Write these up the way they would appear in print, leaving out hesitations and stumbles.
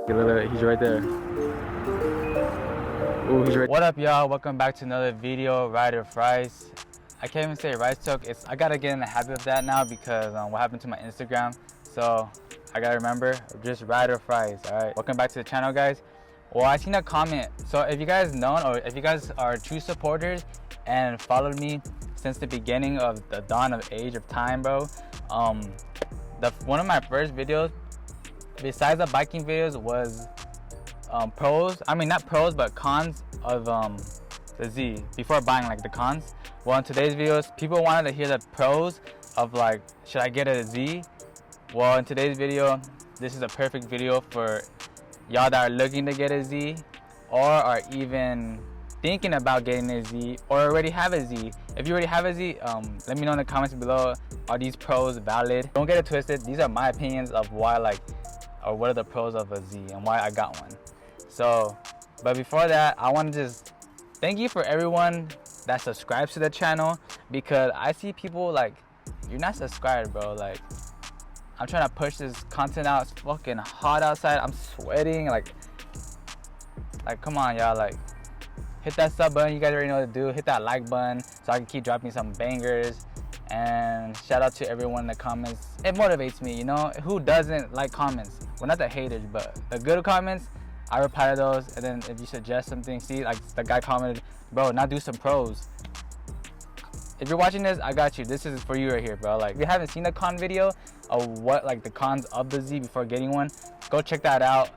He's right there. Ooh, he's right. What up, y'all? Welcome back to another video. Ryder Fries. I can't even say rice took. I gotta get in the habit of that now because what happened to my Instagram. So I gotta remember just Ryder Fries. All right. Welcome back to the channel, guys. Well, I seen a comment. So if you guys know, or if you guys are true supporters and followed me since the beginning of the dawn of age of time, bro. One of my first videos, besides the biking videos, was pros. I mean, not pros, but cons of the Z before buying, like the cons. Well, in today's videos, people wanted to hear the pros of like, should I get a Z? Well, in today's video, this is a perfect video for y'all that are looking to get a Z, or are even thinking about getting a Z, or already have a Z. If you already have a Z, let me know in the comments below, are these pros valid? Don't get it twisted, these are my opinions of why, like, or what are the pros of a Z and why I got one. So, but before that, I want to just thank you for everyone that subscribes to the channel, because I see people like, you're not subscribed, bro. Like, I'm trying to push this content out. It's fucking hot outside. I'm sweating. Like come on, y'all. Like, hit that sub button. You guys already know what to do. Hit that like button so I can keep dropping some bangers. And shout out to everyone in the comments. It motivates me, you know. Who doesn't like comments? Well, not the haters, but the good comments, I reply to those. And then if you suggest something, see, like the guy commented, bro, now do some pros. If you're watching this, I got you. This is for you right here, bro. Like, if you haven't seen the con video of what, like, the cons of the Z before getting one, go check that out.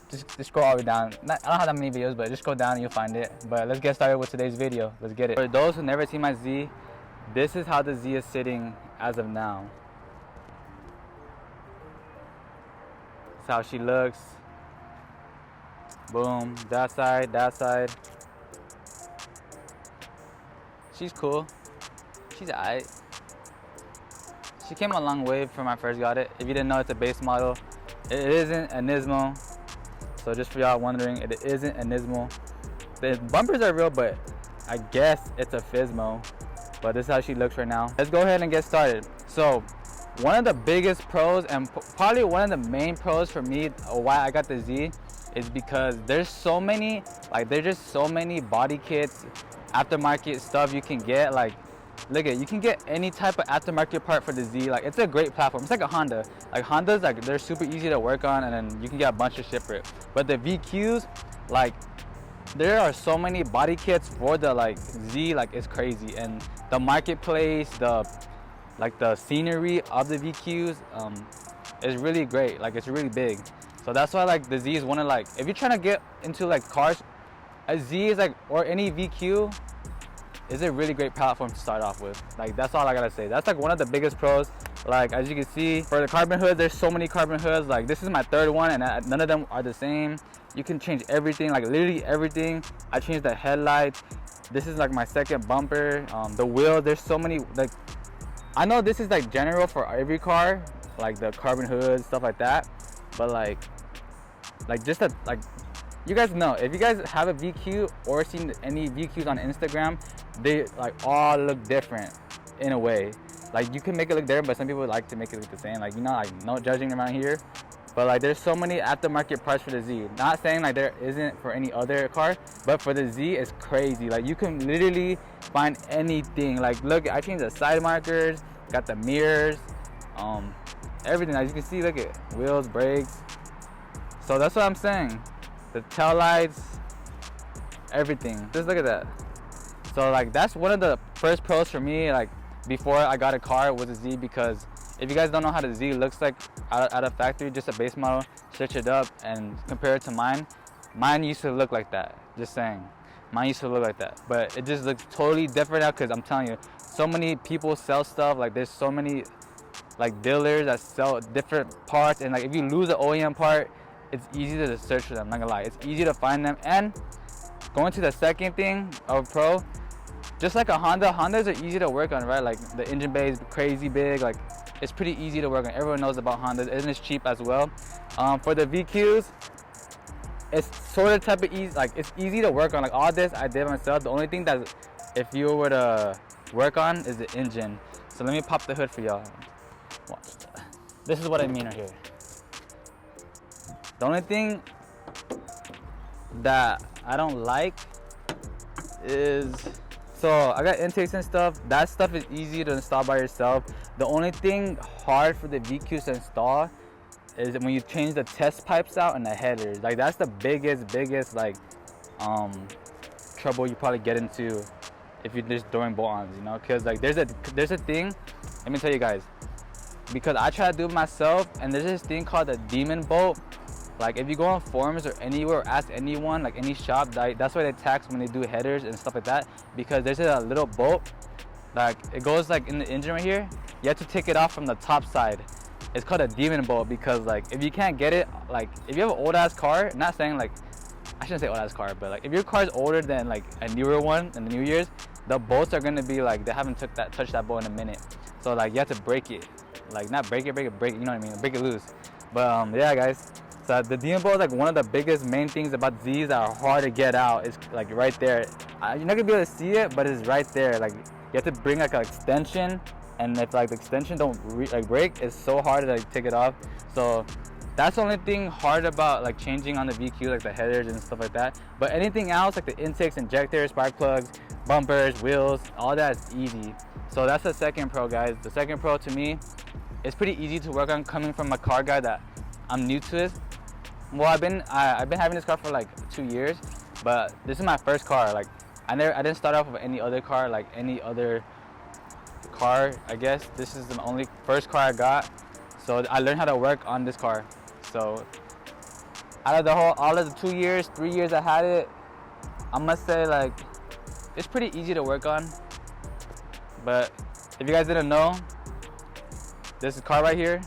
Just scroll all the way down. I don't have that many videos, but just go down and you'll find it. But let's get started with today's video. Let's get it. For those who never seen my Z, this is how the Z is sitting as of now. That's how she looks. Boom. That side, that side. She's cool. She's alright. She came a long way from when I first got it. If you didn't know, it's a base model. It isn't a Nismo. So just for y'all wondering, it isn't a Nismo. The bumpers are real, but I guess it's a Fismo. But this is how she looks right now. Let's go ahead and get started. So one of the biggest pros, and probably one of the main pros for me why I got the Z, is because there's so many, like, there's just so many body kits, aftermarket stuff you can get. Like, look at, you can get any type of aftermarket part for the Z. Like, it's a great platform. It's like a Honda. Like, Hondas, like, they're super easy to work on, and then you can get a bunch of shit for it. But the VQs, like, there are so many body kits for the, like, Z, like, it's crazy. And the marketplace, the scenery of the VQs is really great. Like, it's really big. So that's why, like, the Z is one of, like, if you're trying to get into, like, cars, a Z is like, or any VQ is a really great platform to start off with. Like, that's all I gotta say. That's like one of the biggest pros. Like, as you can see, for the carbon hoods, there's so many carbon hoods. Like, this is my third one, and none of them are the same. You can change everything, like literally everything. I changed the headlights. This is like my second bumper. The wheel, there's so many. Like, I know this is like general for every car, like the carbon hoods, stuff like that. But like just a, like, you guys know, if you guys have a VQ or seen any VQs on Instagram, they like all look different in a way. Like, you can make it look different, but some people like to make it look the same. Like, you know, like, no judging around here. But like, there's so many aftermarket parts for the Z. Not saying like there isn't for any other car, but for the Z, it's crazy. Like, you can literally find anything. Like, look, I changed the side markers, got the mirrors, everything. As you can see, look at wheels, brakes. So that's what I'm saying. The tail lights, everything. Just look at that. So like, that's one of the first pros for me, like, before I got a car, was a Z. Because if you guys don't know how the Z looks like out of factory, just a base model, search it up and compare it to mine. Mine used to look like that. Just saying, mine used to look like that, but it just looks totally different now. Because I'm telling you, so many people sell stuff. Like, there's so many, like, dealers that sell different parts, and like, if you lose an OEM part, it's easy to search for them. Not gonna lie, it's easy to find them. And going to the second thing of pro, just like a Honda, Hondas are easy to work on, right? Like, the engine bay is crazy big. Like, it's pretty easy to work on. Everyone knows about Hondas, and it's cheap as well. For the VQs, it's sort of type of easy. Like, it's easy to work on. Like, all this I did myself. The only thing that if you were to work on is the engine. So let me pop the hood for y'all. Watch that. This is what I mean right here. The only thing that I don't like is, so I got intakes and stuff. That stuff is easy to install by yourself. The only thing hard for the VQs to install is when you change the test pipes out and the headers. Like that's the biggest like trouble you probably get into if you're just doing bolt-ons, you know, because like there's a thing, let me tell you guys, because I try to do it myself, and there's this thing called a demon bolt. Like if you go on forums or anywhere or ask anyone, like any shop, that's why they tax when they do headers and stuff like that, because there's a little bolt, like it goes like in the engine right here. You have to take it off from the top side. It's called a demon bolt because like if you can't get it, like if you have an old ass car, not saying like, I shouldn't say old ass car, but like if your car is older than like a newer one in the new years, the bolts are gonna be like, they haven't touched that bolt in a minute. So like you have to break it, like not break it, you know what I mean, break it loose. But yeah guys, so the demon bolt is like one of the biggest main things about Z's that are hard to get out. It's like right there. You're not gonna be able to see it, but it's right there. Like you have to bring like an extension, and if like the extension don't break, it's so hard to like take it off. So that's the only thing hard about like changing on the VQ, like the headers and stuff like that. But anything else, like the intakes, injectors, spark plugs, bumpers, wheels, all that is easy. So that's the second pro, guys. The second pro to me, it's pretty easy to work on, coming from a car guy that I'm new to it. Well, I've been having this car for like 2 years, but this is my first car. Like I didn't start off with any other car, like any other car. I guess this is the only first car I got, so I learned how to work on this car. So out of all of the 2 years, 3 years I had it, I must say like it's pretty easy to work on. But if you guys didn't know, this car right here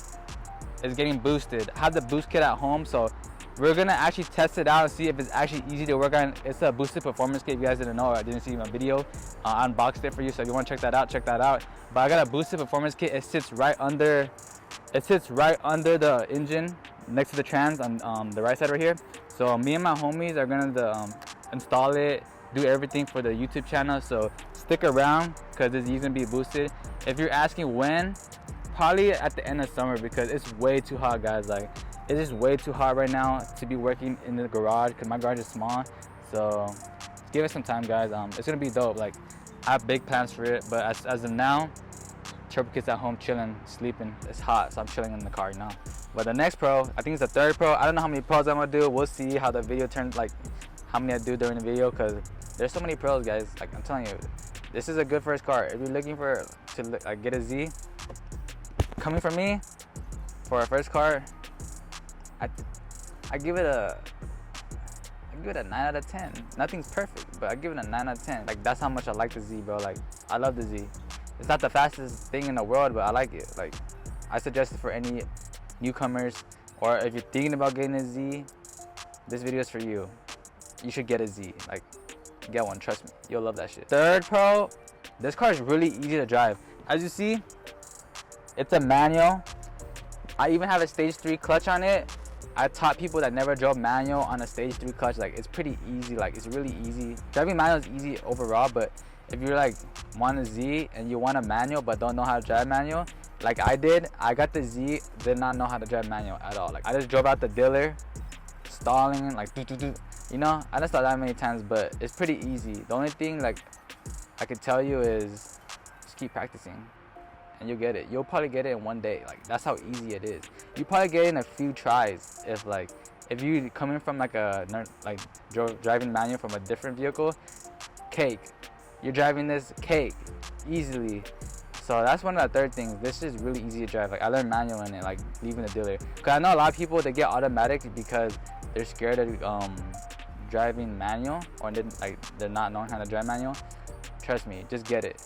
is getting boosted. I have the boost kit at home, so we're gonna actually test it out and see if it's actually easy to work on. It's a boosted performance kit. If you guys didn't know or didn't see my video, I unboxed it for you. So if you want to check that out, check that out. But I got a boosted performance kit. It sits right under the engine, next to the trans on the right side right here. So me and my homies are gonna install it, do everything for the YouTube channel. So stick around because this is gonna be boosted. If you're asking when, probably at the end of summer, because it's way too hot, guys. Like it is way too hot right now to be working in the garage because my garage is small. So give it some time, guys. It's gonna be dope. Like I have big plans for it, but as of now, Turbo Kit's at home chilling, sleeping. It's hot, so I'm chilling in the car now. But the next pro, I think it's the third pro. I don't know how many pros I'm gonna do. We'll see how the video turns, like how many I do during the video, because there's so many pros, guys. Like I'm telling you, this is a good first car. If you're looking to get a Z, coming from me for a first car, I give it a 9 out of 10. Nothing's perfect, but I give it a 9 out of 10. Like that's how much I like the Z, bro. Like I love the Z. It's not the fastest thing in the world, but I like it. Like I suggest it for any newcomers, or if you're thinking about getting a Z, this video is for you. You should get a Z. Like get one, trust me, you'll love that shit. Third pro, this car is really easy to drive. As you see, it's a manual. I even have a stage 3 clutch on it. I taught people that never drove manual on a stage 3 clutch. Like it's pretty easy. Like it's really easy. Driving manual is easy overall, but if you're like want a Z and you want a manual but don't know how to drive manual, like I did, I got the Z, did not know how to drive manual at all. Like I just drove out the dealer, stalling, like you know, I didn't stall that many times, but it's pretty easy. The only thing like I could tell you is just keep practicing and you'll get it. You'll probably get it in one day. Like that's how easy it is. You probably get it in a few tries. If you coming from like driving manual from a different vehicle, cake. You're driving this cake easily. So that's one of the third things. This is really easy to drive. Like I learned manual in it, like leaving the dealer. Cause I know a lot of people, they get automatic because they're scared of driving manual, or they're not knowing how to drive manual. Trust me, just get it.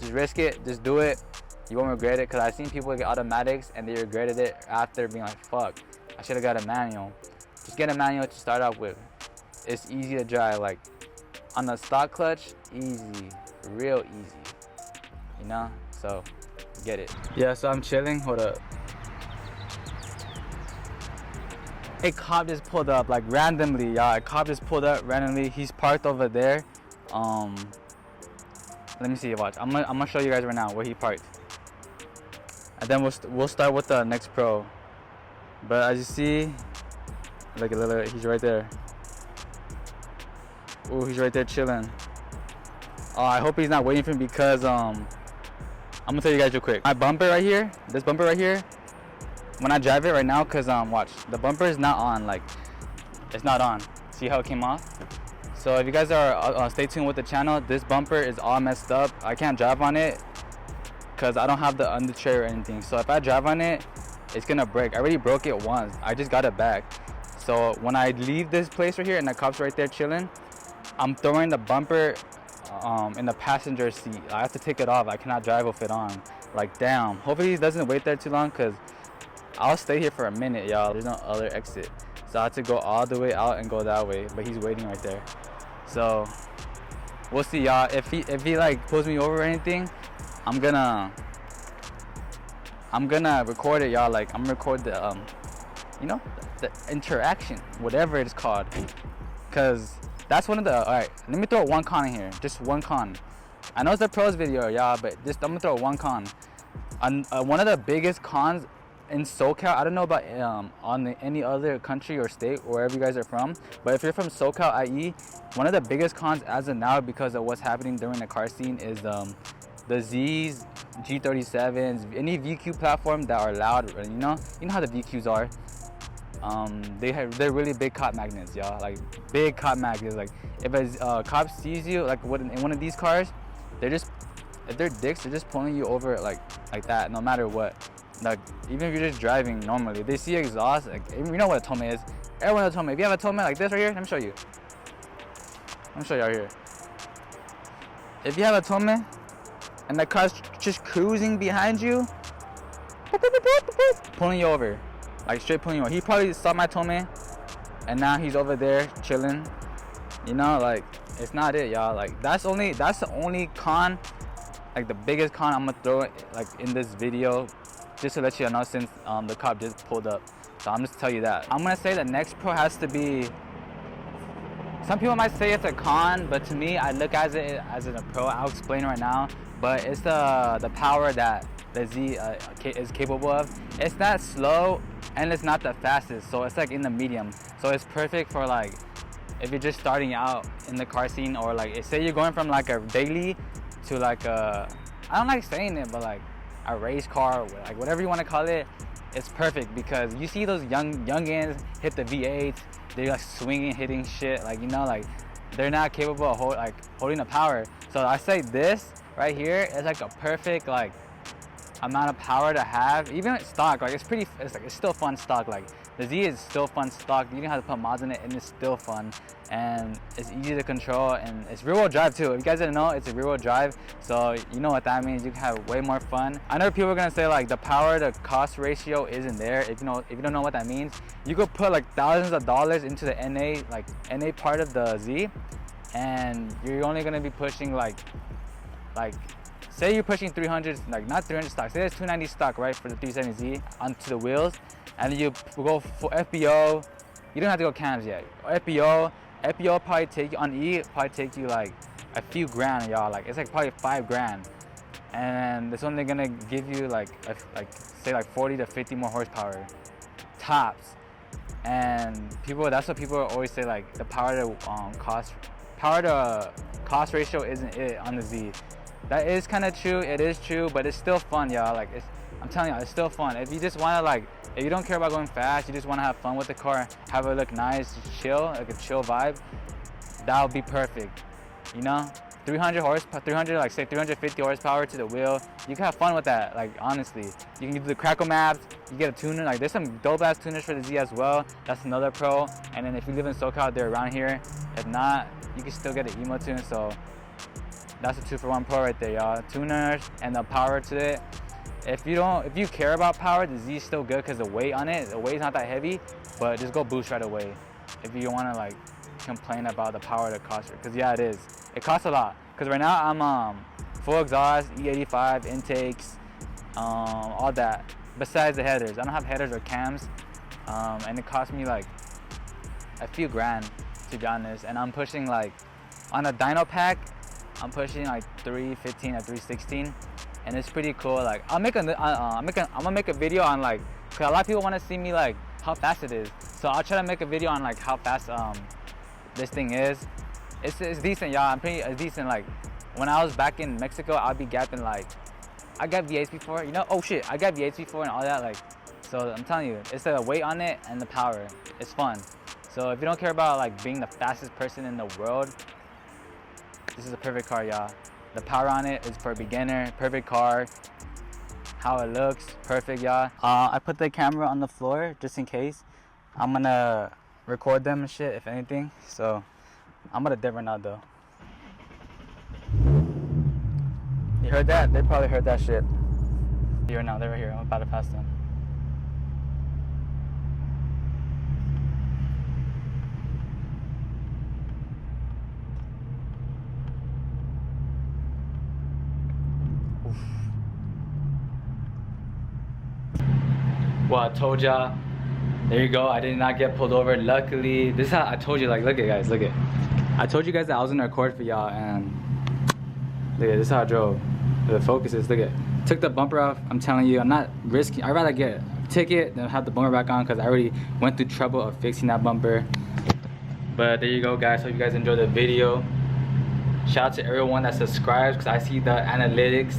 Just risk it, just do it. You won't regret it, because I've seen people get automatics and they regretted it after being like, fuck, I should have got a manual. Just get a manual to start off with. It's easy to drive. Like on the stock clutch, easy, real easy, you know? So get it. Yeah, so I'm chilling, hold up. A cop just pulled up, like randomly, y'all. A cop just pulled up randomly. He's parked over there. Let me see, watch. I'm gonna show you guys right now where he parked, and then we'll start with the next pro. But as you see, Look, he's right there. Ooh, he's right there chilling. Oh, I hope he's not waiting for me because I'm gonna tell you guys real quick. My bumper right here, this bumper right here, when I drive it right now, cause watch, the bumper is not on, like it's not on. See how it came off? So if you guys are stay tuned with the channel, this bumper is all messed up. I can't drive on it cause I don't have the under tray or anything. So if I drive on it, it's gonna break. I already broke it once. I just got it back. So when I leave this place right here and the cop's right there chilling, I'm throwing the bumper in the passenger seat. I have to take it off. I cannot drive with it on. Like, damn. Hopefully he doesn't wait there too long because I'll stay here for a minute, y'all. There's no other exit. So I have to go all the way out and go that way. But he's waiting right there. So we'll see, y'all. If he like pulls me over or anything, I'm gonna record it, y'all. Like, I'm gonna record the you know, the interaction, whatever it's called. Cause that's one of the, all right, let me throw one con in here, just one con. I know it's a pros video, y'all, but just, I'm gonna throw one con. One of the biggest cons in SoCal, I don't know about any other country or state, wherever you guys are from, but if you're from SoCal, IE, one of the biggest cons as of now because of what's happening during the car scene is the Z's, G37s, any VQ platform that are loud, you know how the VQs are. They're really big cop magnets, y'all. Like, big cop magnets. Like, if a cop sees you like in one of these cars, if they're dicks, they're just pulling you over like that, no matter what. Like, even if you're just driving normally, they see exhaust. Like, you know what a tome is. Everyone knows a tome. If you have a tome like this right here, let me show you. Let me show y'all here. If you have a tome and the car's just cruising behind you, pulling you over. Like, straight pulling you over. He probably saw my tome and now he's over there chilling. You know, like, it's not it, y'all. Like, that's the only con, like the biggest con I'm gonna throw like in this video, just to let you know, since the cop just pulled up. So I'm just tell you that. I'm gonna say the next pro has to be, some people might say it's a con, but to me, I look at it as a pro. I'll explain right now. But it's the power that the Z is capable of. It's not slow and it's not the fastest, so it's like in the medium. So it's perfect for like if you're just starting out in the car scene, or like say you're going from like a daily to like a, I don't like saying it, but like a race car, like whatever you want to call it. It's perfect because you see those youngins hit the V8s, they're like swinging, hitting shit, like, you know, like they're not capable of holding the power. So I say this right here is like a perfect like amount of power to have. Even at stock, like it's still fun stock. Like the Z is still fun stock. You don't have to put mods in it and it's still fun, and it's easy to control, and it's rear wheel drive too. If you guys didn't know, it's a rear wheel drive, so you know what that means. You can have way more fun. I know people are gonna say like the power to cost ratio isn't there. If you don't know what that means, you could put like thousands of dollars into the NA part of the Z, and you're only gonna be pushing like say you're pushing 300, like not 300 stock, say it's 290 stock, right, for the 370Z onto the wheels, and you go for FBO, you don't have to go cams yet. FBO probably take you, on E, probably take you like a few grand, y'all. Like, it's like probably 5 grand. And it's only gonna give you like say like 40 to 50 more horsepower, tops. And that's what people always say, like the power to cost ratio isn't it on the Z. That is kind of true. It is true, but it's still fun, y'all. Like, I'm telling y'all, it's still fun. If you just want to if you don't care about going fast, you just want to have fun with the car, have it look nice, chill, like a chill vibe, that would be perfect. You know, 300 horsepower, like say 350 horsepower to the wheel. You can have fun with that. Like, honestly, you can do the crackle maps. You get a tuner. Like, there's some dope ass tuners for the Z as well. That's another pro. And then if you live in SoCal, they're around here. If not, you can still get an emo tune. So that's a 2-for-1 pro right there, y'all. Tuners and the power to it. If you care about power, the Z is still good because the weight on it, the weight's not that heavy, but just go boost right away. If you want to like complain about the power that costs, because yeah, it is. It costs a lot. Because right now I'm full exhaust, E85 intakes, all that. Besides the headers, I don't have headers or cams, and it cost me like a few grand, to be honest. And I'm pushing like on a dyno pack, I'm pushing like 315 or 316, and it's pretty cool. Like, I'm gonna make a video on like, cause a lot of people want to see me like how fast it is. So I'll try to make a video on like how fast this thing is. It's decent, y'all. It's decent. Like when I was back in Mexico, I'd be gapping like, I got V8s before, you know. Oh shit, I got V8s before and all that. Like, so I'm telling you, it's the weight on it and the power. It's fun. So if you don't care about like being the fastest person in the world, this is a perfect car, y'all. The power on it is for a beginner. Perfect car. How it looks, perfect, y'all. I put the camera on the floor just in case. I'm gonna record them and shit, if anything. So I'm gonna dip right now, though. You heard that? They probably heard that shit. Here now, they're right here. I'm about to pass them. Oof. Well, I told y'all. There you go. I did not get pulled over. Luckily, this is how I told you. Like, look at guys, look at. I told you guys that I was gonna record for y'all, and look at this. Is how I drove. The focus is, look at. Took the bumper off. I'm telling you, I'm not risking. I'd rather get a ticket than have the bumper back on because I already went through trouble of fixing that bumper. But there you go, guys. Hope you guys enjoyed the video. Shout out to everyone that subscribes because I see the analytics.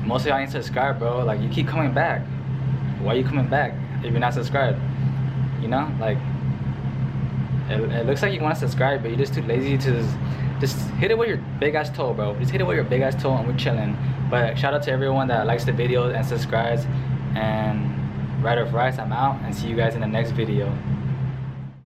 Most of y'all ain't subscribed, bro. Like, you keep coming back. Why are you coming back if you're not subscribed? You know, like it looks like you want to subscribe, but you're just too lazy to just hit it with your big ass toe, bro. Just hit it with your big ass toe and we're chilling. But shout out to everyone that likes the videos and subscribes. And Rider of Rice, I'm out, and see you guys in the next video.